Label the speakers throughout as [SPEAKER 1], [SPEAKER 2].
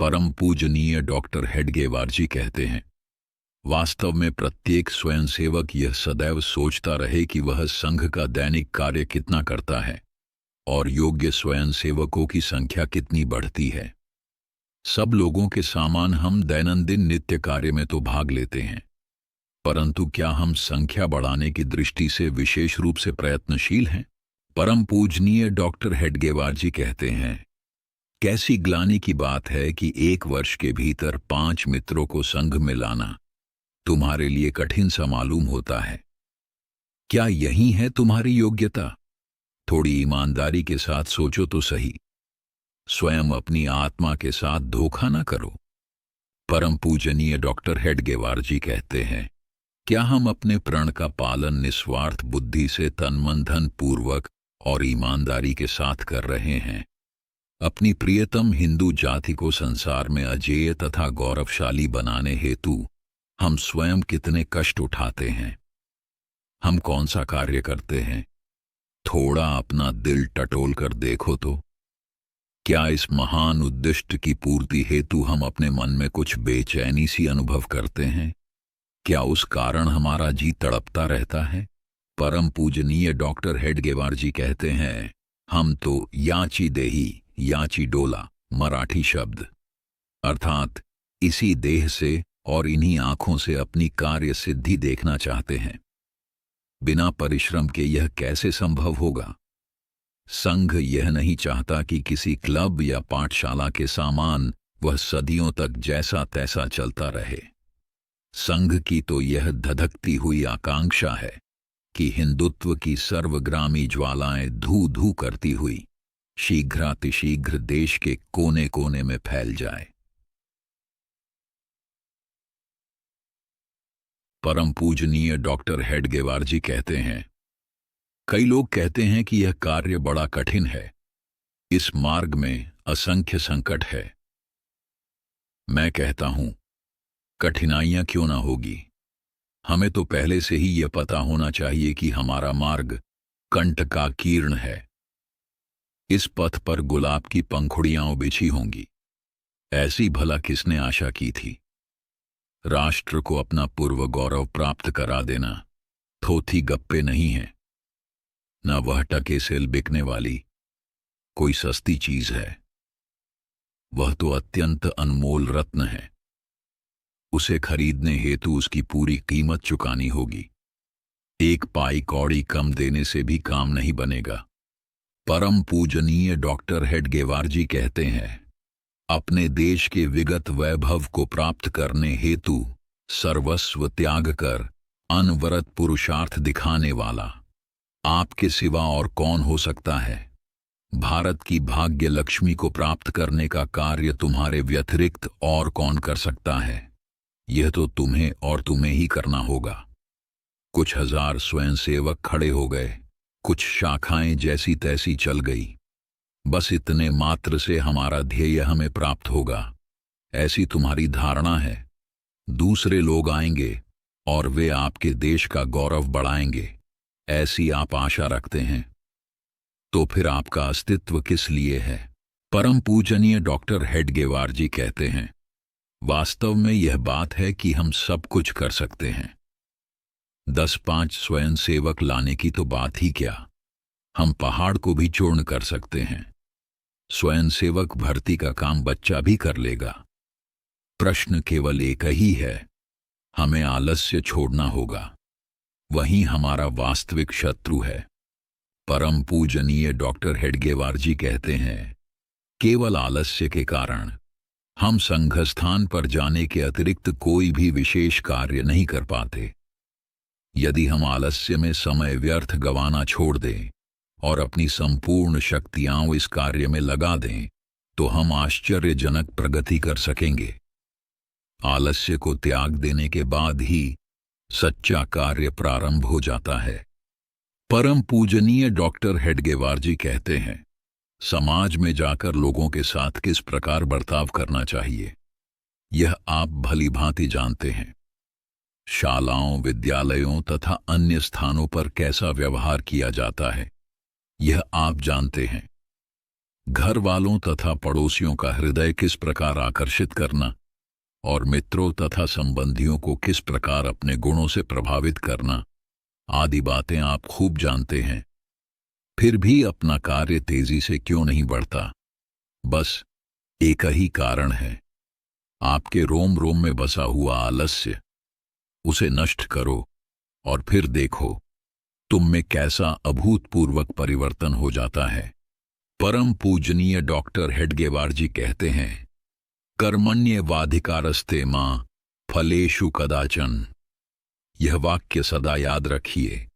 [SPEAKER 1] परम पूजनीय डॉक्टर हेडगेवार जी कहते हैं, वास्तव में प्रत्येक स्वयंसेवक यह सदैव सोचता रहे कि वह संघ का दैनिक कार्य कितना करता है और योग्य स्वयंसेवकों की संख्या कितनी बढ़ती है। सब लोगों के समान हम दैनंदिन नित्य कार्य में तो भाग लेते हैं, परंतु क्या हम संख्या बढ़ाने की दृष्टि से विशेष रूप से प्रयत्नशील हैं? परम पूजनीय डॉक्टर हेडगेवार जी कहते हैं, कैसी ग्लानि की बात है कि 1 वर्ष के भीतर 5 मित्रों को संघ में लाना तुम्हारे लिए कठिन सा मालूम होता है। क्या यही है तुम्हारी योग्यता? थोड़ी ईमानदारी के साथ सोचो तो सही। स्वयं अपनी आत्मा के साथ धोखा न करो। परम पूजनीय डॉक्टर हेडगेवार जी कहते हैं, क्या हम अपने प्रण का पालन निस्वार्थ बुद्धि से तन मन धन पूर्वक और ईमानदारी के साथ कर रहे हैं? अपनी प्रियतम हिंदू जाति को संसार में अजेय तथा गौरवशाली बनाने हेतु हम स्वयं कितने कष्ट उठाते हैं। हम कौन सा कार्य करते हैं? थोड़ा अपना दिल टटोल कर देखो तो। क्या इस महान उद्दिष्ट की पूर्ति हेतु हम अपने मन में कुछ बेचैनी सी अनुभव करते हैं? क्या उस कारण हमारा जी तड़पता रहता है? परम पूजनीय डॉक्टर हेडगेवार जी कहते हैं, हम तो याची देही याची डोला मराठी शब्द अर्थात इसी देह से और इन्हीं आंखों से अपनी कार्य सिद्धि देखना चाहते हैं। बिना परिश्रम के यह कैसे संभव होगा? संघ यह नहीं चाहता कि किसी क्लब या पाठशाला के समान वह सदियों तक जैसा तैसा चलता रहे। संघ की तो यह धधकती हुई आकांक्षा है कि हिंदुत्व की सर्वग्रामी ज्वालाएं धू धू करती हुई शीघ्रातिशीघ्र देश के कोने कोने में फैल जाए। परम पूजनीय डॉक्टर हेडगेवार जी कहते हैं, कई लोग कहते हैं कि यह कार्य बड़ा कठिन है, इस मार्ग में असंख्य संकट है। मैं कहता हूं, कठिनाइयां क्यों ना होगी, हमें तो पहले से ही यह पता होना चाहिए कि हमारा मार्ग कंटकाकीर्ण है। इस पथ पर गुलाब की पंखुड़ियां बिछी होंगी, ऐसी भला किसने आशा की थी? राष्ट्र को अपना पूर्व गौरव प्राप्त करा देना थोथी गप्पे नहीं है, न वह टके से बिकने वाली कोई सस्ती चीज है। वह तो अत्यंत अनमोल रत्न है। उसे खरीदने हेतु उसकी पूरी कीमत चुकानी होगी। 1 पाई कौड़ी कम देने से भी काम नहीं बनेगा। परम पूजनीय डॉक्टर हेडगेवार जी कहते हैं, अपने देश के विगत वैभव को प्राप्त करने हेतु सर्वस्व त्याग कर अनवरत पुरुषार्थ दिखाने वाला आपके सिवा और कौन हो सकता है? भारत की भाग्य लक्ष्मी को प्राप्त करने का कार्य तुम्हारे व्यतिरिक्त और कौन कर सकता है? यह तो तुम्हें और तुम्हें ही करना होगा। कुछ हजार स्वयंसेवक खड़े हो गए, कुछ शाखाएं जैसी तैसी चल गई, बस इतने मात्र से हमारा ध्येय हमें प्राप्त होगा, ऐसी तुम्हारी धारणा है। दूसरे लोग आएंगे और वे आपके देश का गौरव बढ़ाएंगे, ऐसी आप आशा रखते हैं। तो फिर आपका अस्तित्व किस लिए है? परम पूजनीय डॉक्टर हेडगेवार जी कहते हैं, वास्तव में यह बात है कि हम सब कुछ कर सकते हैं। 10-5 स्वयंसेवक लाने की तो बात ही क्या, हम पहाड़ को भी चूर्ण कर सकते हैं। स्वयंसेवक भर्ती का काम बच्चा भी कर लेगा। प्रश्न केवल एक ही है, हमें आलस्य छोड़ना होगा, वही हमारा वास्तविक शत्रु है। परम पूजनीय डॉक्टर हेडगेवार जी कहते हैं, केवल आलस्य के कारण हम संघस्थान पर जाने के अतिरिक्त कोई भी विशेष कार्य नहीं कर पाते। यदि हम आलस्य में समय व्यर्थ गंवाना छोड़ दें और अपनी संपूर्ण शक्तियां इस कार्य में लगा दें, तो हम आश्चर्यजनक प्रगति कर सकेंगे। आलस्य को त्याग देने के बाद ही सच्चा कार्य प्रारंभ हो जाता है। परम पूजनीय डॉक्टर हेडगेवार जी कहते हैं, समाज में जाकर लोगों के साथ किस प्रकार बर्ताव करना चाहिए, यह आप भली भांति जानते हैं। शालाओं, विद्यालयों तथा अन्य स्थानों पर कैसा व्यवहार किया जाता है, यह आप जानते हैं। घर वालों तथा पड़ोसियों का हृदय किस प्रकार आकर्षित करना और मित्रों तथा संबंधियों को किस प्रकार अपने गुणों से प्रभावित करना आदि बातें आप खूब जानते हैं। फिर भी अपना कार्य तेजी से क्यों नहीं बढ़ता? बस एक ही कारण है, आपके रोम रोम में बसा हुआ आलस्य। उसे नष्ट करो और फिर देखो तुम में कैसा अभूतपूर्वक परिवर्तन हो जाता है। परम पूजनीय डॉक्टर हेडगेवार जी कहते हैं, कर्मण्येवाधिकारस्ते मां फलेषु कदाचन। यह वाक्य सदा याद रखिए।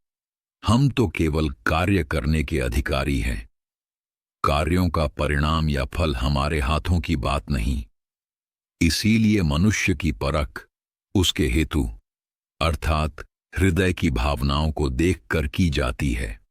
[SPEAKER 1] हम तो केवल कार्य करने के अधिकारी हैं। कार्यों का परिणाम या फल हमारे हाथों की बात नहीं। इसीलिए मनुष्य की परख उसके हेतु अर्थात हृदय की भावनाओं को देखकर की जाती है।